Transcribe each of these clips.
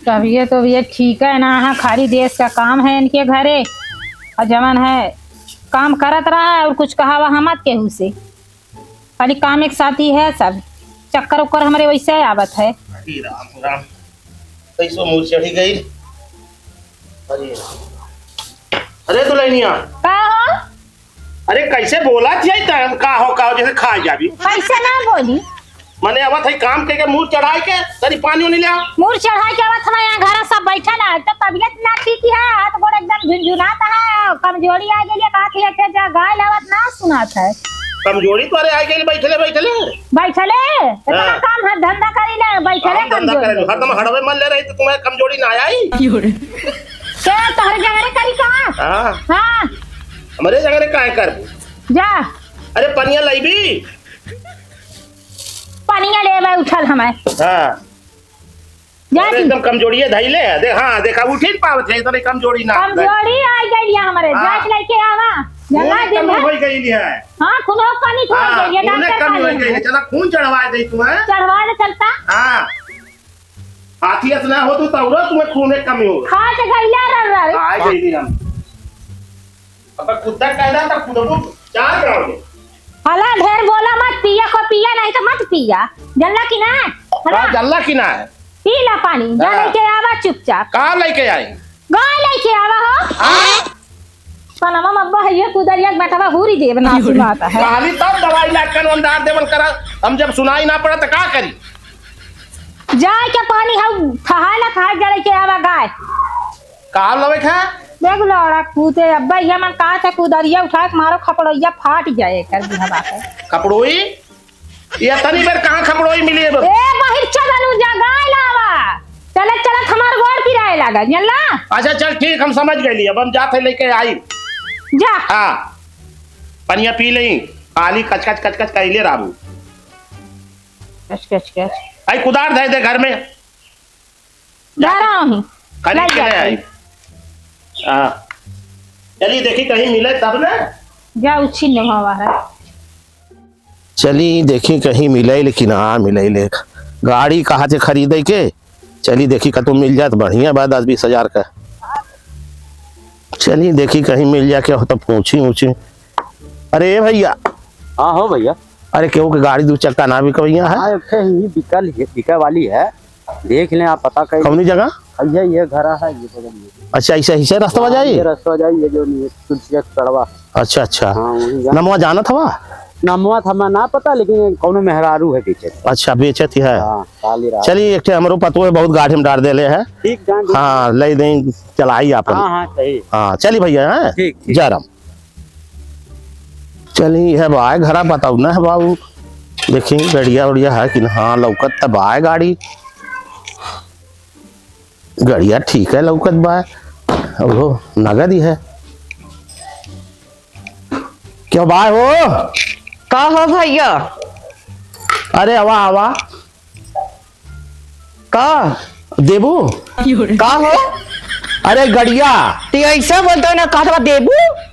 तबीयत तो ये ठीक है ना। हाँ, खाली देश का काम है इनके घरे और जमन है काम करत रहा है और कुछ कहा वहाँ मत केहू से। खाली काम एक साथ ही है, सब चक्कर उक्कर हमारे वैसे आवत है। राम राम कैसो मुँह चढ़ी गई। अरे अरे दुल्हनिया का हो? अरे कैसे बोला चाहिए का हो जैसे खा जाबी। कैसे ना बोली मैंने आवत है काम के मुंह चढ़ाए के तरी पानी नहीं लिया। मुँह चढ़ाई के आवत हमारे यहाँ घर सब बैठल है तो तबीयत ना ठीक है, हाथ गोड़ एकदम झुनझुनाता है, कमजोरी आ गई है। कहा कि गाय लावत ना सुनात है। कमजोरी तो अरे आ गई बैठले बैठले बैठले इतना काम है धंधा करी ले बैठले कमजोरी हरदम हड़वे मन ले रही तो तुम्हें कमजोरी ना आई क्या तोहरे जगह करी कहाँ? हाँ हाँ हमारे जगह का कर जा। अरे पनिया लाइबी पानिया ले उठल हमें। हाँ जा एकदम कमजोरी है धैले है देख। हाँ देखा उठी नहीं पावत है इतनी कमजोरी ना कमजोरी आ गई है हमारे। जाट लेके आवा जला दिन हो गई है। हाँ खूनो पानी थोड़ गई है खून डॉक्टर कम हो गई है। चला खून चढ़वा दे तुम्हें चढ़वा ले चलता। हाँ हाथियत ना हो तो तौरो तुम्हें खून कम हो खाट गईला रर आ गई हम अब कुत्ता कहना था खुद को चार कराओगे। हला ढेर बोला मत पिया को पिया नहीं तो मत पिया जल्ला की ना हाँ जल्ला की ना है पी ला पानी जा लेके आवा चुपचाप। कहाँ लेके आई गाय लेके आवा हो पनमा मब्बा है ये कुदरिया बैठा हुरी देव ना सुनाता है। खाली तब दवाई लाकर अंडार देवल करा हम जब सुनाई ना पड़ा तो क्या करी। जाए के पानी हम थहाला खा जा लेके आवा गाय कहाँ लवे खा देख लौड़ा कूदे अब्बा ये मन कहा था कुदरिया उठा के मारो खपड़ोइया फाट जाए कर दिहवा के खपड़ोई ये तनी बेर कहाँ खपड़ोई मिली है ए बाहर चलनु जा गाय लावा चलत चलत हमार गोड़ पिराए लगा जल्ला। अच्छा चल ठीक हम समझ गए अब हम जाते लेके आई जा। हाँ पनिया पी लई खाली कच कच कच कच कहले राबू कच कच कच आई कुदार दे दे घर में जा रहा हूं खाली के आई। हाँ चलिए देखी कहीं मिले तब ना जा उछी न हवा है। चली देखी कहीं मिले लेकिन हाँ मिले ले गाड़ी कहाँ से खरीदे के चली देखी का तो मिल जाए तो बढ़िया बात 10-20 हजार का। चलिए देखी कहीं मिल जाए क्या हो तो पूछी ऊँची। अरे भैया हाँ हो भैया। अरे क्यों कि गाड़ी 2 चक्का ना भी भैया है। हाँ बिका वाली है देख लें आप पता करें कौनी जगह ये घर है ये अच्छा ऐसा ऐसे रास्ता जाइए रास्ता जाइए जो तुलसी सड़वा। अच्छा अच्छा हाँ नमवा जाना था नमवा था ना पता लेकिन कौनो मेहरारू है पीछे। अच्छा बेचत ही है। हाँ चलिए एक हमरो पतो है बहुत गाड़ी में डाल दे ले है ठीक हाँ ले दें चलाई आप। हाँ सही हाँ चलिए भैया है ठीक जा रहा चलिए है भाई घरा बताऊ ना है बाबू देखी गड़िया उड़िया है कि हाँ लौकत तब आए गाड़ी गड़िया ठीक है लौकत बा वो नगद ही है क्यों बाय हो का हो भैया। अरे हवा हवा का देबू का हो अरे गड़िया तो ऐसा बोलते हो ना कहा देबू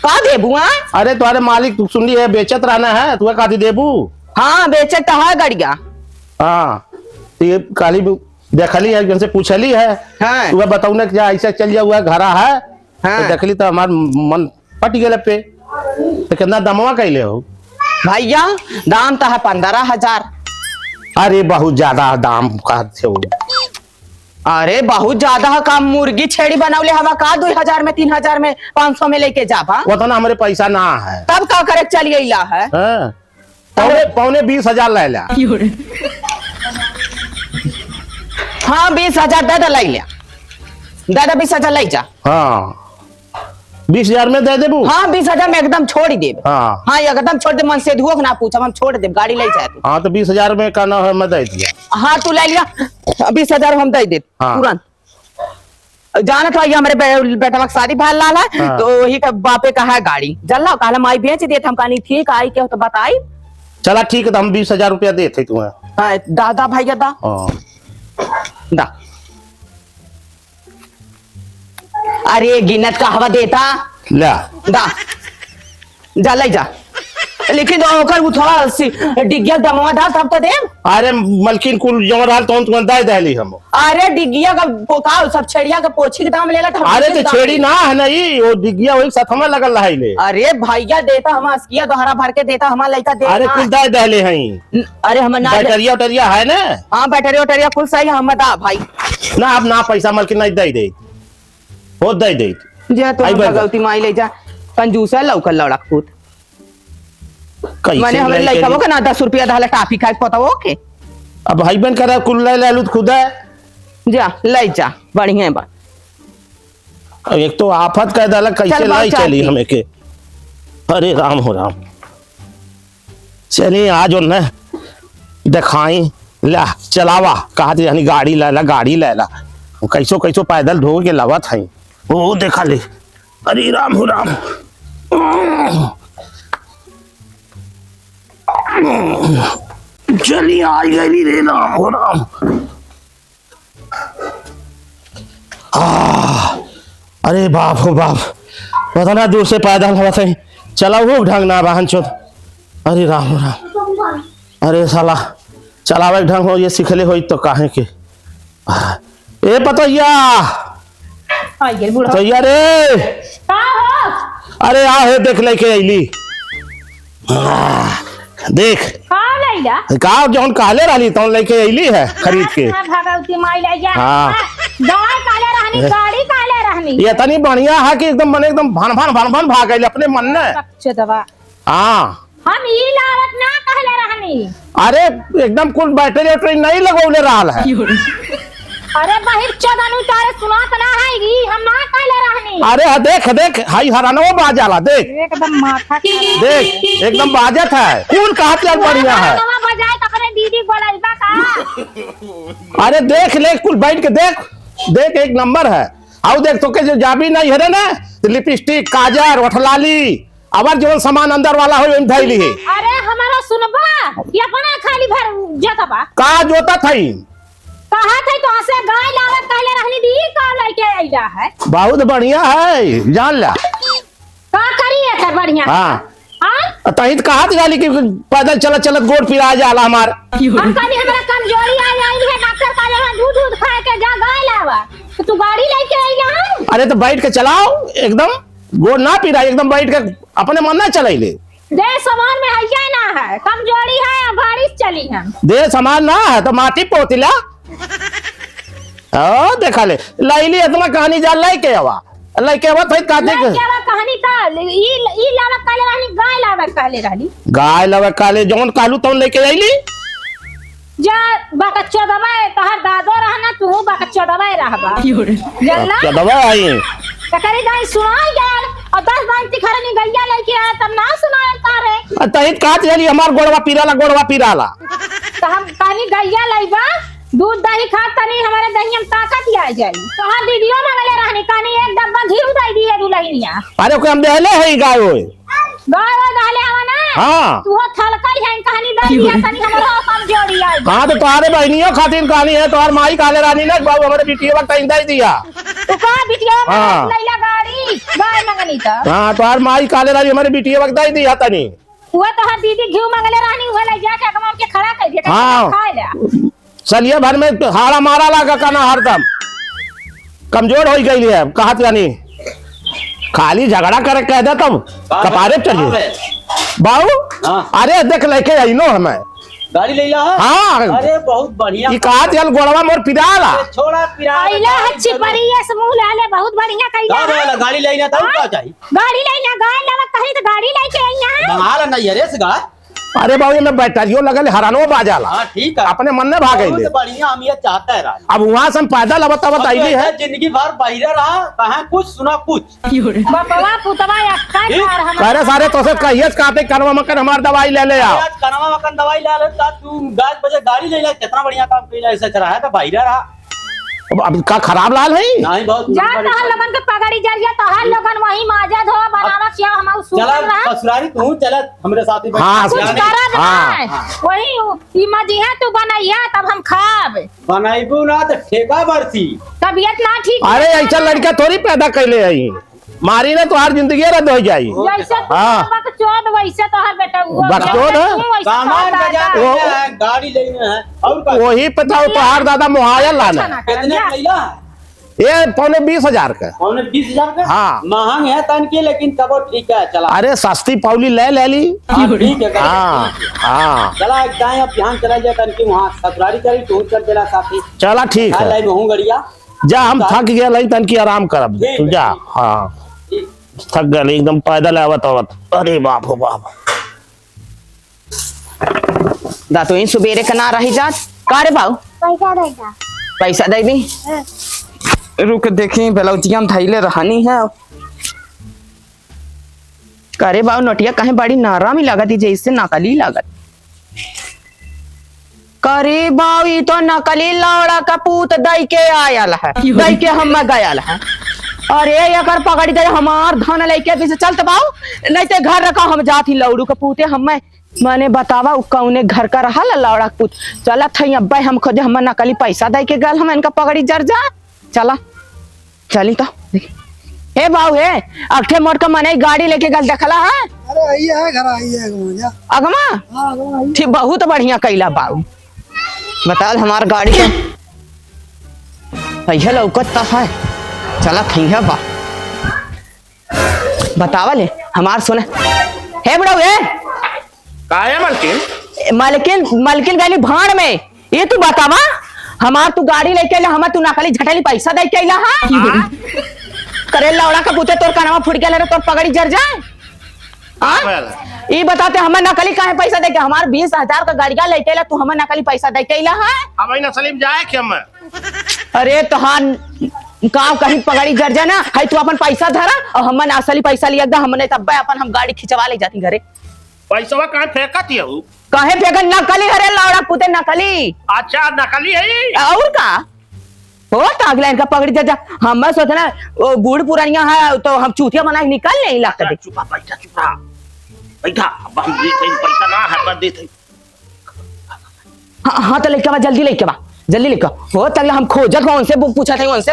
का देबू। हाँ अरे तुम्हारे मालिक तू सुन ली है बेचत रहना है तुम्हें कहा देबू। हाँ बेचे तो है गड़िया। हाँ तो ये काली देखली है उनसे पूछली है हाँ तुम्हें बताऊ ना क्या ऐसा चल हुआ घरा है। हाँ तो देखली तो हमार मन पट गए पे तो कितना दमवा कैले हो भैया दाम तो है 15,000। अरे बहुत ज्यादा दाम का हो। अरे बहुत ज्यादा है काम मुर्गी छेड़ी बनावले हवा का 2,000 में 3,000 में 500 में लेके जाबा वो तो ना हमारे पैसा ना है तब का करे चलिए इला है। पौने 20,000 ले लिया। हाँ 20,000 दे लाई लिया दादा 20,000 लाई जा। हाँ 20,000 में दे देबू। हाँ 20,000 में एकदम छोड़ ही देब। हाँ हाँ एकदम छोड़ दे मन से धुओ ना पूछ हम छोड़ दे गाड़ी ले जाए। हाँ तो 20,000 में का ना है मैं दे दिया। हाँ तू ले लिया 20,000 हम दे दे हाँ। तुरंत। जाना था ये हमारे बेटा का शादी भाल लाल है। हाँ। तो वही का बापे का है गाड़ी जल्ला कहला माई बेच देते हम कहानी ठीक आई के तो बताई। चला ठीक है तो हम 20,000 रुपया देते तुम्हें। हाँ, दादा भैया दा दा अरे गिनत का हवा देता ला दा जा ले जा लेकिन ओकर थोड़ा डिग्गिया दमवा डाल तब तो दे। अरे मलकिन कुल जमा डाल तो दे दहली हम। अरे डिग्गिया का पोका सब छेड़िया के पोछी के दाम लेला था। अरे तो छेड़ी ना है नहीं, वो डिग्गिया वही साथ में लगल रहा ले। अरे भैया देता हम अस्किया दोहरा भर के देता हमारा लड़का दे। अरे कुल दे दहले हैं। अरे हम ना बैटरिया उटरिया है ना? हाँ बैटरी उटरिया कुल सही हम दा भाई ना। अब ना पैसा मलकिन नहीं दे दे हो दे दे जे तो गलती माई ले जा कंजूस है लौकल लड़क पूत। मैंने हमारे लड़का वो का ना 10 रुपया दाला टाफी खाए पता वो के। अब भाई बहन करे कुल ले लूट खुद है जा ले जा बढ़िया बा। एक तो आफत कह दाला कैसे लाई चली हमें के। अरे राम हो राम। चलिए आज और न दिखाई ला चलावा कहा यानी गाड़ी ला गाड़ी ला कैसो कैसो पैदल ढो के लावा था वो देखा ले। अरे राम हो राम। चलिए आज गई रे राम हो राम। अरे बाप हो बाप पता ना दूर से पैदल हवा था चला वो ढंग ना वाहन चोद। अरे राम हो राम। अरे साला चलावे ढंग हो ये सिखले हो तो काहे के। ए पतैया पतैया रे अरे आ है देख लेके अली देख का जौन काले रहली तौन लेके अली है खरीद के। हाँ ये इतनी बढ़िया है कि एकदम मने एकदम भन भन भन भन भाग गई अपने मन ने। हाँ हम ई लावत ना कहले रहनी। अरे एकदम कुल बैटरी वैटरी नहीं लगौले रहा है। अरे बाहर चदन उतारे सुनात ना है ई हम ना कहले रहनी। अरे देख देख हाई हरानो बाजाला देख एकदम माथा देख एकदम बाजत है कुल कहा चल बढ़िया है। बजाए तो अपने दीदी बोलैबा का। अरे देख ले कुल बैठ के देख देख एक नंबर है। आओ देख तो के जो जाबी नहीं है ना तो लिपस्टिक काजर ओठलाली अबर जो सामान अंदर वाला हो धैली है। अरे हमारा सुनबा ये अपना खाली भर जतबा का जोता थई कहा थे तो हसे गाय लावत कहले रहनी दी का लेके आइला है। बहुत बढ़िया है जान ला का करिए है बढ़िया। हां तही कहा जाली कि पैदल चलत चलत गोड़ पिरा जाला हमार। हम कहनी हमरा कमजोरी आ आई है डॉक्टर कहले दूध दूध खा के जा गाय लावा तो तू गाड़ी लेके आइला। अरे तो बैठ के चलाओ एकदम गोड़ ना पिरा एकदम बैठ के अपने मन ना चलाइले। दे सामान में है ना है कमजोरी है गाड़ी से चली हम। दे सामान ना है तो माटी पोतिला ओ देखा ले लाइली इतना कहानी जान लाई के आवा लेके आवा थे काटे के कहानी का ई लावा काले रहनी गाय लावा काले रहनी गाय लावा काले जोन कालू तौन लेके आइली जा बाका चोदवा तहर दादो रहना तू बाका चोदवा रहबा जल्ला चोदवा आई ककरी गाय सुनाई यार और 10 दिन तिखरनी गैया लेके आया तब ना सुनाए तारे तहित काट जाली हमार गोड़वा पीराला तो हम कहानी गैया लइबा दूध दही खा तनी हमारे दही में ताकत आ जाई। तो हां दीदियों मंगले रहनी कहानी एक डब्बा घी दे दिए दुलहिनिया। अरे ओके हम देले है गाय होय गाय डाले हवा ना। हां तू थलकई है कहानी दे दिया तनी हमरा कमजोरी आई। हां तो तुम्हारे बहनियों खातिर कहानी है तोहर माई काले रानी ने बाबू हमारे बिटिया वक्त इंदा ही दिया। तू का बिटिया लैला गाड़ी गाय मंगनी था। हां तोहर माई काले रानी हमारे बिटिया वक्त ही दिया तनी वो तो हर दीदी घी मंगले रहनी वो ले जाके कमाम के खड़ा कर दिया खा ले चलिए भर में हाड़ा मारा लगा का ना हरदम कमजोर हो गई है कहा जानी खाली झगड़ा करे कह दे तब कपारे चलिए बाबू। अरे देख लेके आई नो हमें गाड़ी ले ला। हाँ अरे बहुत बढ़िया ये कहा चल गोड़वा मोर पिराला छोड़ा पिरा आइला हच्ची परिया समूह लाले बहुत बढ़िया कइला गाड़ी ले ना तब का चाहिए गाड़ी लेना गाय लावा कहीं तो गाड़ी लेके आई ना मंगाला नहीं अरे से गाय। अरे बाबू में बैटरियो लगल हरानो बाजाला। हाँ ठीक है अपने मन में भाग गई बढ़िया हम ये चाहता है राज। अब वहां से हम पैदल अब आईली है जिंदगी भर बहिरा रहा कहा कुछ सुना कुछ बाबा पुतवा अक्का यार हम अरे सारे तो से कहिए काटे करवा मकर हमार दवाई ले आओ आज कनवा मकन दवाई ले ले तू 10 बजे गाड़ी ले ले कितना बढ़िया काम कइला ऐसे चला है तो बहिरा रहा अब का खराब लाल है नहीं बहुत जा तहर लगन के पगड़ी जरिया तहर लगन वही माजा धो बनावा क्या हम चला ससुरारी तू चला हमरे साथ ही हाँ, कुछ करा हाँ, वही ई मजिया तू बनैया तब हम खाब बनाइबू ना तो ठेका बरसी तबीयत ना ठीक। अरे ऐसा लड़का थोड़ी पैदा कैले आई मारी ना तो हर जिंदगी रद्द हो जाई। जैसे हाँ। चौथ वैसे तो हर बेटा हुआ बकचोद है? सामान बाजार वो- में है, गाड़ी लेना है और का वही पे था तोहार दादा मुहाया लाना है। कितने का लिया ये 20,000 का। हमने 20,000 का हाँ। महंग है तन के, लेकिन तब ठीक है चला। अरे सस्ती पौली ले ली। हाँ, ठीक है हाँ हाँ चला एक दाएं अब ध्यान चला जाए तन की वहाँ ससुरारी करी तो चल चला साथी चला ठीक है, लाई बहु गड़िया जा हम थक गया लाई तन की आराम करब ठीक तू है, जा। ठीक हाँ ठीक। थक गए एकदम पैदल आवत आवत। अरे बाप हो बाप। दा तो इन सुबेरे का ना रही जात का रे बाऊ पैसा देगा पैसा दे दी रुक देखी बेलौतिया में थैले रहनी है करे बाऊ नोटिया कहे बड़ी नारामी लागत ही जैसे नकली लागत करे बाऊ ई तो नकली लौड़ा का पूत दई के आयल है दई के हम गयल है अरे अगर पकड़ी दे हमार धन लेके पीछे चलते बाऊ नहीं ते घर रखा हम जाती लौड़ू का पूते हम मैंने बतावा उ कौने घर का रहा लौड़ा का पूत चला थई अब्बा हम खोजे हम नकली पैसा दई के गल हम इनका पकड़ी जर जा चला चली तो हे बाऊ हे अठे मोट का मने गाड़ी लेके गल देखला है अरे आइए है घर आइए है मजा अगमा हाँ अगवा आइए ठीक बहुत बढ़िया कैला बाऊ बताल हमार गाड़ी का भैया लौकत तो है चला थैया बा बतावा ले हमार सुने हे बड़ो हे का है मलकिन? मालकिन मालकिन गली भाड़ में ये तू बतावा हमार तू गाड़ी लेके ले हमार तू नकली झटली पैसा दे के आइला हां करे लौड़ा का पूते तोर कानवा फुट गेल रे तोर पगड़ी जर जाए हां ई बताते हमें नकली काहे पैसा दे के हमार 20,000 का गाड़िया लेके आइला तू हमें नकली पैसा दे के आइला हां अब ना सलीम जाए क्या मैं? अरे तोहार गाँव कहीं पगड़ी जर जाए ना है तू अपन पैसा धरा और हमन असली पैसा लिया दा हमने तब अपन हम गाड़ी खिंचवा ले जाती घरे पैसा कहाँ फेंकत है वो? काहे फेगन नकली हरे लौड़ा पुते नकली अच्छा नकली है ये? और का हो तागला इनका पगड़ी जर जा हम सोचना वो बूढ़ पुरानिया है तो हम चूतिया बना के निकाल ले इलाका दे चुपा बैठा चुपा बैठा। अब हम देते पैसा ना है पर देते। हाँ तो लेके बा जल्दी लेके हो तगला हम खोजत हो उनसे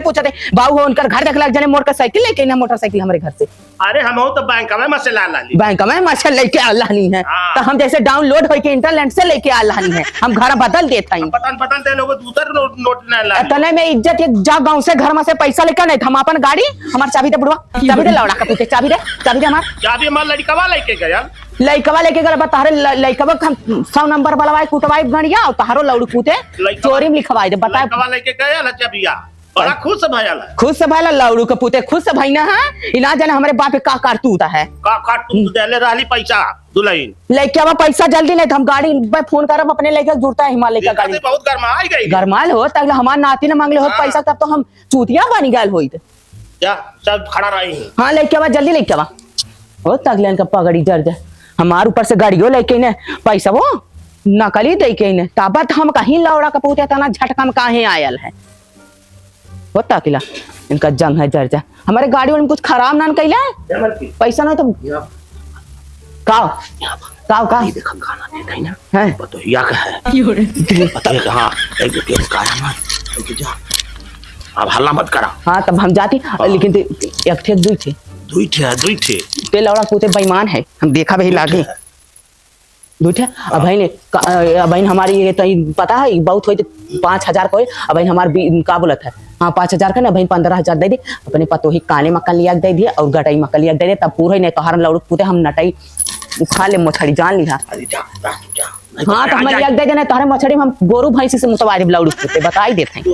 पूछा थे बाबू हो उनकर घर देखला जाने मोटर साइकिल लेके ना मोटरसाइकिल हमारे घर से अरे हम तो बैंक में मसला ला ली। बैंक में मच्छर लेके आल्ला नहीं है हाँ। तो हम जैसे डाउनलोड होके इंटरनेट से लेके आल्ला नहीं है हम घर बदल देता ही पतन दे लोग दूसर नोट ना ला। तने में इज्जत एक जा गांव से घर में से पैसा लेकर नहीं हम अपन गाड़ी हमार चाबी दे बुढ़वा चाबी दे लौड़ा का पूछे चाबी दे हमार चाबी हमार लड़कवा लेके गया। लइकवा लेके गल तारे लइकवा हम 100 नंबर वाला कुटवाई गणिया और तारो लौड़ पूते चोरी में लिखवाई दे बता लड़कवा लेके गया ला चाबिया बड़ा खुश भया ला। खुद से भाई लौड़ू के पूते खुद से भाई ना है इना जाने हमारे बाप का कारतूत है का काट तू देले रहली पैसा दुल्हन लइकवा पैसा जल्दी नहीं तो हम गाड़ी पे फोन करब अपने लेके जुड़ता है हिमालय का गाड़ी बहुत गरमा आई गई। गरमाल हो तगला हमार नाती ने मांगले हो हाँ। पैसा तब तो हम चूतिया बनी गल होई क्या सब खड़ा रही। हाँ लइकवा जल्दी लइकवा हो तगले इनका पगड़ी जर जा हमार ऊपर से गाड़ियों लेके ने पैसा वो नकली दे के ने ताबत हम कहीं लौड़ा का पूछे तना झटका में काहे आयल है होता किला इनका जंग है जर जा हमारे गाड़ी में कुछ खराब ना कैला पैसा नहीं तो का देखा खाना देते ना है तो या का है पता है हां एक के कारण है तो जा अब हल्ला मत करा। हाँ तब हम जाती लेकिन एक थे दुई थे ते लौड़ा पूते बेईमान है हम देखा भी लागे दुठे अब भाई हमारी ये तो पता है बहुत हुई तो 5,000 को अब भाई हमारे का बोलत है हाँ 5,000 का ना भाई 15,000 दे दी अपने पतो ही काले मक्का लिया दे दिए और गटाई मक्का लिया दे दे तब पूरा नहीं तो हर लौड़ पूते हम नटाई खा ले मछड़ी जान लिहा। हाँ तो हम लिया दे देना तारे मछड़ी हम गोरू भैंसी से मुतवारी लौड़ पूते बताई देते हैं।